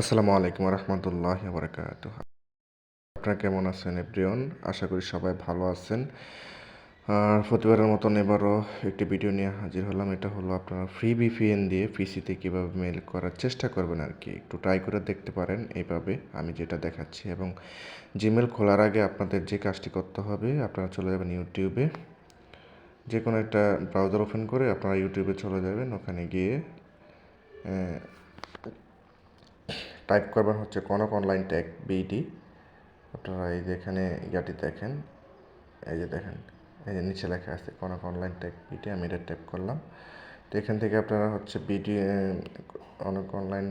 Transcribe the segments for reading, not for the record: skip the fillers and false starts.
আসসালামু আলাইকুম রহমতুল্লাহ বারকাতুহ। আপনারা কেমন আছেন এভরিওয়ান? আশা করি সবাই ভালো আছেন। আর প্রতিবারের মতন এবারও একটি ভিডিও নিয়ে হাজির হলাম। এটা হলো আপনারা ফ্রি ভিপিএন দিয়ে পিসিতে কীভাবে মেল করার চেষ্টা করবেন আর কি। একটু ট্রাই করে দেখতে পারেন এইভাবে আমি যেটা দেখাচ্ছি। এবং জিমেল খোলার আগে আপনাদের যে কাজটি করতে হবে, আপনারা চলে যাবেন ইউটিউবে, যে কোনো একটা ব্রাউজার ওপেন করে আপনারা ইউটিউবে চলে যাবেন। ওখানে গিয়ে টাইপ করবেন হচ্ছে কনক অনলাইন টেক বিডি। আপনারা এই যে এখানে ইয়াটি দেখেন, এই যে দেখেন, এই যে নিচে লেখা আছে কনক অনলাইন টেক বিডি। আমি এটা টাইপ করলাম। তো এখান থেকে আপনারা হচ্ছে বিডি অনেক অনলাইন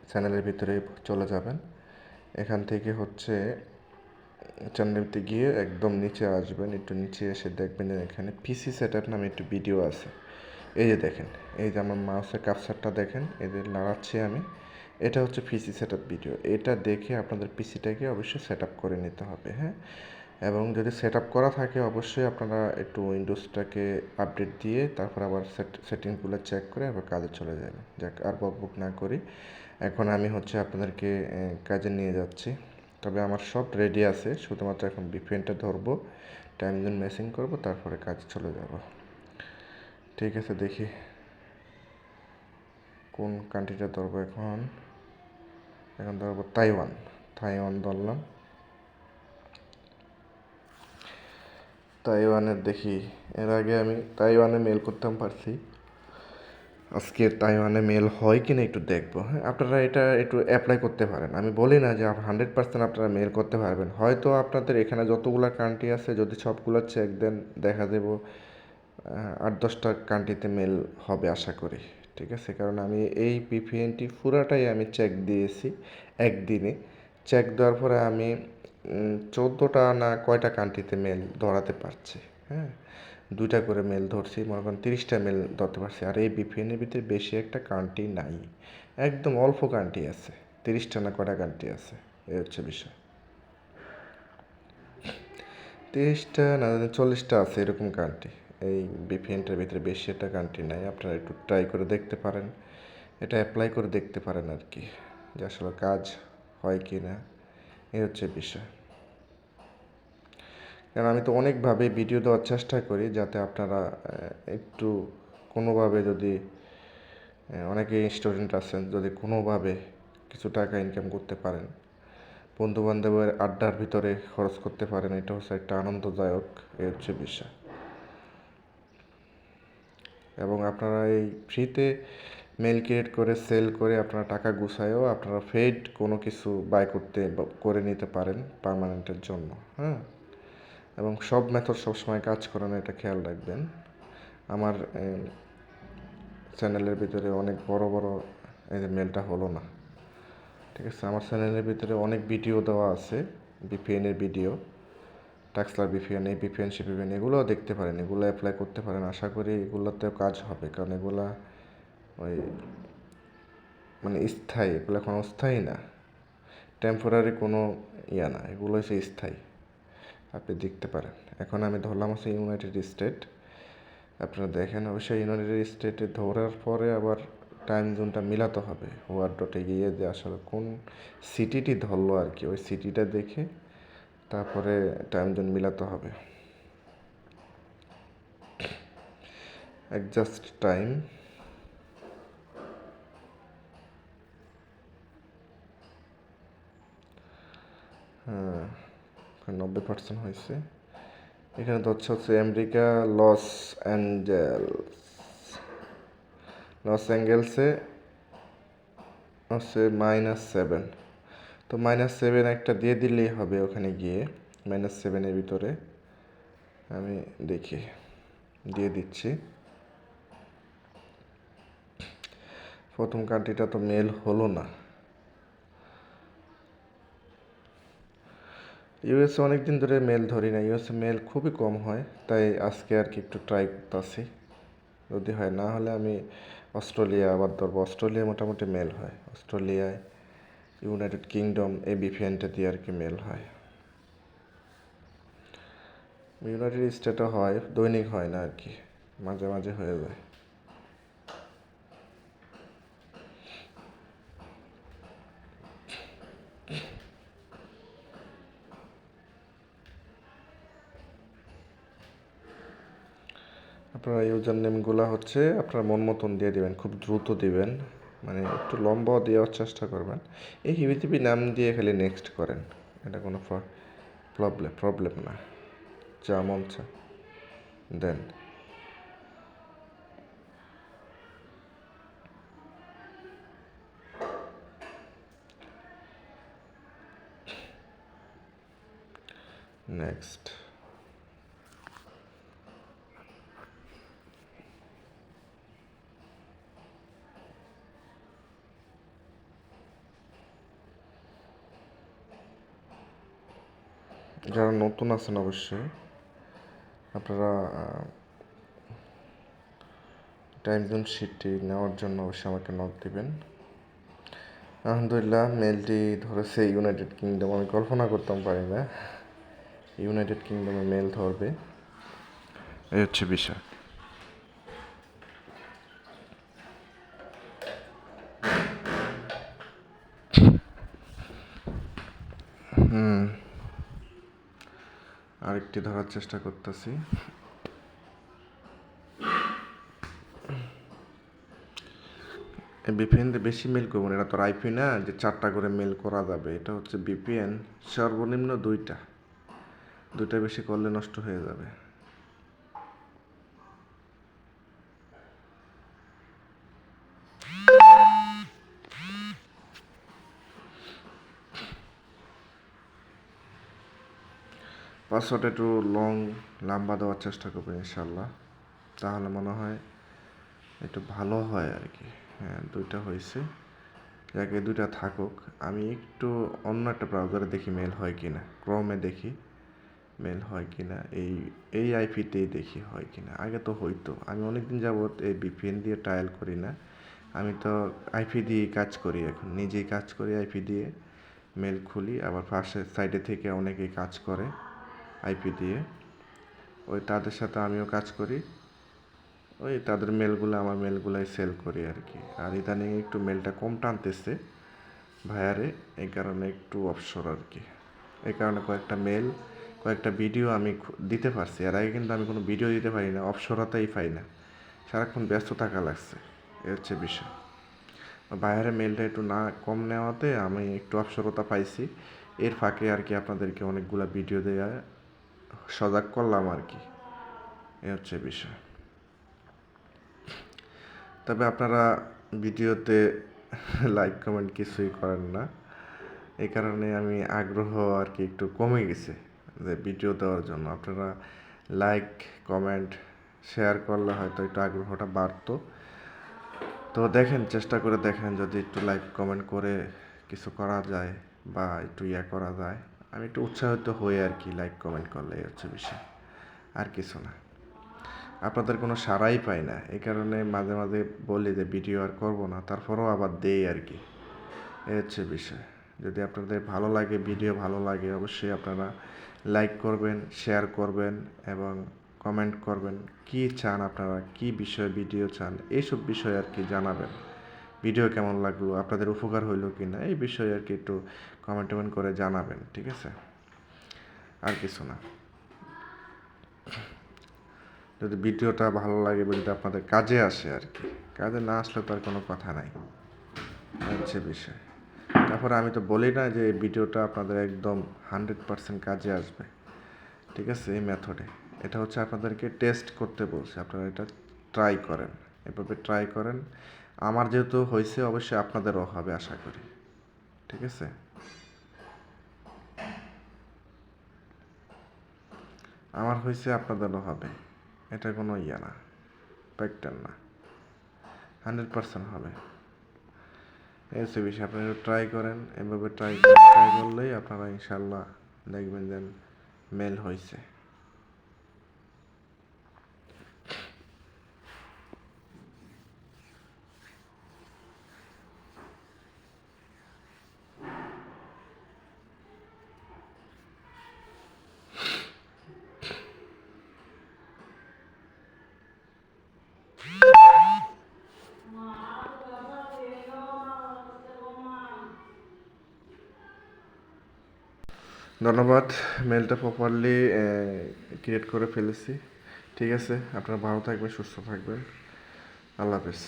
চ্যানেলের ভিতরে চলে যাবেন। এখান থেকে হচ্ছে চ্যানেলটি গিয়ে একদম নিচে আসবেন। একটু নিচে এসে দেখবেন যে এখানে পিসি সেট আপ নামে একটু ভিডিও আছে। এই যে দেখেন, এই যে আমার মাউসের কাপসারটা দেখেন, এদের লাগাচ্ছি আমি। এটা হচ্ছে পিসি সেট আপ ভিডিও। এটা দেখে আপনাদের পিসিটাকে অবশ্যই সেট আপ করে নিতে হবে, হ্যাঁ। এবং যদি সেট আপ করা থাকে অবশ্যই আপনারা একটু উইন্ডোজটাকে আপডেট দিয়ে তারপর আবার সেটিংসগুলো চেক করে আবার কাজে চলে যাবেন। যাক, আর বকবক না করি, এখন আমি হচ্ছে আপনাদেরকে কাজে নিয়ে যাচ্ছি। তবে আমার সব রেডি আছে, শুধুমাত্র এখন ভিপিএনটা ধরবো, টাইম জোন মেসিং করবো, তারপরে কাজে চলে যাব। ঠিক আছে, দেখি কোন কান্ট্রিটা ধরবো এখন। এখন ধরবো তাইওয়ান। তাইওয়ান ধরলাম। তাইওয়ানের দেখি, এর আগে আমি তাইওয়ানে মেল করতাম পারছি। আজকে তাইওয়ানে মেল হয় কি না একটু দেখবো, হ্যাঁ। আপনারা এটা একটু অ্যাপ্লাই করতে পারেন। আমি বলি না যে 100% আপনারা মেল করতে পারবেন। হয়তো আপনাদের এখানে যতগুলো কান্ট্রি আছে যদি সবগুলো চেক দেন, দেখা যাব 8-10টা কান্ট্রিতে মেল হবে আশা করি। ঠিক আছে, কারণ আমি এই পিপিএনটি পুরাটাই আমি চেক দিয়েছি একদিনে। চেক দেওয়ার পরে আমি 14টা না কয়টা কান্ট্রিতে মেল ধরাতে পারছি, হ্যাঁ। 2টা করে মেল ধরছি, মনে করেন 30টা মেল ধরতে পারছি। আর এই বিপিএনের ভিতরে বেশি একটা কান্ট্রি নাই, একদম অল্প কান্ট্রি আছে। 30টা না কয়টা কান্ট্রি আছে, এই হচ্ছে বিষয়। 30টা না 40টা আছে এরকম কান্ট্রি। এই বিপিএনটার ভিতরে বেশি একটা কান্ট্রি নাই। আপনারা একটু ট্রাই করে দেখতে পারেন, এটা অ্যাপ্লাই করে দেখতে পারেন আর কি, যে আসলে কাজ হয় কি না, এই হচ্ছে বিষয়। কারণ আমি তো অনেকভাবে ভিডিও দেওয়ার চেষ্টা করি যাতে আপনারা একটু কোনোভাবে, যদি অনেকে স্টুডেন্ট আছেন, যদি কোনোভাবে কিছু টাকা ইনকাম করতে পারেন, বন্ধুবান্ধবের আড্ডার ভিতরে খরচ করতে পারেন, এটা হচ্ছে একটা আনন্দদায়ক, এই হচ্ছে বিষয়। এবং আপনারা এই ফ্রিতে মেল ক্রিয়েট করে সেল করে আপনারা টাকা গুছায়ও আপনারা ফেড কোনো কিছু বাই করতে করে নিতে পারেন পার্মানেন্টের জন্য, হ্যাঁ। এবং সব মেথড সবসময় কাজ করে না, এটা খেয়াল রাখবেন। আমার চ্যানেলের ভিতরে অনেক বড় বড় এই যে মেলটা হলো না, ঠিক আছে। আমার চ্যানেলের ভিতরে অনেক ভিডিও দেওয়া আছে, বিপিএনের ভিডিও, টাক্সলার বিপিএন, এই বিপিএন সে বিপিএন, এগুলোও দেখতে পারেন, এগুলো অ্যাপ্লাই করতে পারেন। আশা করি এগুলোতেও কাজ হবে, কারণ এগুলা ওই মানে স্থায়ী, এগুলো এখন অস্থায়ী না, টেম্পোরারি কোনো ইয়া না, এগুলো হচ্ছে স্থায়ী। আপনি দেখতে পারেন। এখন আমি ধরলাম হচ্ছে ইউনাইটেড স্টেট। আপনারা দেখেন অবশ্যই ইউনাইটেড স্টেটে ধরার পরে আবার টাইম জোনটা মিলাতে হবে। ওয়ার ডটে গিয়ে যে আসলে কোন সিটিটি ধরলো আর কি, ওই সিটিটা দেখে তারপরে টাইম জোন মিলাতে হবে। অ্যাডজাস্ট টাইম, হ্যাঁ 90% হয়েছে। এখানে তো হচ্ছে আমেরিকা, লস অ্যাঞ্জেলস, লস অ্যাঞ্জেলসে হচ্ছে -7। তো -7 একটা দিয়ে দিলেই হবে। ওখানে গিয়ে -7-এর ভিতরে আমি দেখি দিয়ে দিচ্ছি। প্রথম কান্ট্রিটা তো মেল হলো না। ইউএসএ অনেক দিন ধরে মেল ধরি না, ইউএসএ মেল খুবই কম হয়, তাই আজকে আর কি একটু ট্রাই করতেছি। যদি হয়, না হলে আমি অস্ট্রেলিয়া আবার ধরবো। অস্ট্রেলিয়া মোটামুটি মেল হয়, অস্ট্রেলিয়ায়, ইউনাইটেড কিংডম, এই বিপিএনটা দিয়ে আর কি মেল হয়। ইউনাইটেড স্টেটও হয়, দৈনিক হয় না আর কি, মাঝে মাঝে হয়ে যায়। আপনার ইউজার নেমগুলো হচ্ছে আপনার মন মতন দিয়ে দিবেন, খুব দ্রুত দিবেন, মানে একটু লম্বা দেওয়ার চেষ্টা করবেন। এই হিবিটিবি নাম দিয়ে খালি নেক্সট করেন, এটা কোনো প্রবলেম না, যা মন চায় দেন। নেক্সট। যারা নতুন আছেন অবশ্যই আপনারা টাইম জোন শিটটি নেওয়ার জন্য অবশ্যই আমাকে নক দিবেন। আলহামদুলিল্লাহ মেলটি ধরেছে ইউনাইটেড কিংডম, আমি কল্পনা করতাম পারি না ইউনাইটেড কিংডমে মেল ধরবে, এই হচ্ছে বিষয়। আরেকটি ধরার চেষ্টা করতেছি। বিপিএন দিয়ে বেশি মেল করবো না, এটা তো আইপি না যে 4টা করে মেল করা যাবে, এটা হচ্ছে বিপিএন সর্বনিম্ন 2টা বেশি করলে নষ্ট হয়ে যাবে। পাসওয়ার্ড একটু লম্বা দেওয়ার চেষ্টা করবেন ইনশাল্লাহ, তাহলে মনে হয় একটু ভালো হয় আর কি। হ্যাঁ 2টা হয়েছে, যাকে 2টা থাকুক। আমি একটু অন্য একটা ব্রাউজারে দেখি মেল হয় কি না, ক্রোমে দেখি মেল হয় কি না, এই আইপিতেই দেখি হয় কি না। আগে তো হইতো, আমি অনেকদিন যাবৎ এই বিপিএন দিয়ে ট্রায়াল করি না, আমি তো আইপি দিয়ে কাজ করি, এখন নিজেই কাজ করি আইপি দিয়ে, মেল খুলি, আবার পাশের সাইডে থেকে অনেকেই কাজ করে আইপি দিয়ে, ওই তাদের সাথে আমিও কাজ করি, ওই তাদের মেলগুলো আমার মেলগুলাই সেল করি আর কি। আর ইদানিং একটু মেলটা কম টানতেছে ভাইয়ারে, এই কারণে একটু অবসর আর কি, এই কারণে কয়েকটা ভিডিও আমি দিতে পারছি। এর আগে কিন্তু আমি কোনো ভিডিও দিতে পারি না, অবসরতাই পাই না, সারাক্ষণ ব্যস্ত থাকা লাগছে, এ হচ্ছে বিষয়। বাইরে মেলটা একটু না কম নেওয়াতে আমি একটু অবসরতা পাইছি, এর ফাঁকে আর কি আপনাদেরকে অনেকগুলো ভিডিও দেওয়া সজাগ করলাম আর কি, এ হচ্ছে বিষয়। তবে আপনারা ভিডিওতে লাইক কমেন্ট কিছুই করেন না, এই কারণে আমি আগ্রহ আর কি একটু কমে গেছে যে ভিডিও দেওয়ার জন্য। আপনারা লাইক কমেন্ট শেয়ার করলে হয়তো একটু আগ্রহটা বাড়তো। তো দেখেন, চেষ্টা করে দেখেন যদি একটু লাইক কমেন্ট করে কিছু করা যায় বা একটু করা যায়, আমি একটু উৎসাহিত হই আর কি, লাইক কমেন্ট করলে এই হচ্ছে বিষয়, আর কিছু না। আপনাদের কোনো সাড়াই পাই না, এই কারণে মাঝে মাঝে বলি যে ভিডিও আর করবো না, তারপরেও আবার দেই আর কি, এই হচ্ছে বিষয়। যদি আপনাদের ভালো লাগে, ভিডিও ভালো লাগে, অবশ্যই আপনারা লাইক করবেন, শেয়ার করবেন এবং কমেন্ট করবেন, কি চান আপনারা, কি বিষয়ে ভিডিও চান, এইসব বিষয়ে আর কি জানাবেন। ভিডিও কেমন লাগলো, আপনাদের উপকার হইলো কি না, এই বিষয়ে আর কি একটু কমেন্ট করে জানাবেন, ঠিক আছে, আর কিছু না। যদি ভিডিওটা ভালো লাগে, যদি আপনাদের কাজে আসে আর কি, কাজে না আসলে তো আর কোনো কথা নাই, হচ্ছে বিষয়। তারপরে আমি তো বলি না যে এই ভিডিওটা আপনাদের একদম 100% কাজে আসবে, ঠিক আছে, এই মেথডে। এটা হচ্ছে আপনাদেরকে টেস্ট করতে বলছে, আপনারা এটা ট্রাই করেন, এভাবে ট্রাই করেন। আমার যেহেতু হয়েছে, অবশ্যই আপনাদেরও হবে আশা করি, ঠিক আছে। আমার হয়েছে, আপনাদেরও হবে, এটা কোনো না, ফ্যাক্টর না, 100% হবে, এই হচ্ছে বিষয়। আপনারা ট্রাই করেন, এভাবে ট্রাই করলেই আপনারা ইনশাল্লাহ দেখবেন যে মেল হয়েছে। ধন্যবাদ, মেলটা প্রপারলি ক্রিয়েট করে ফেলেছি। ঠিক আছে, আপনারা ভালো থাকবেন, সুস্থ থাকবেন। আল্লাহ হাফেজ।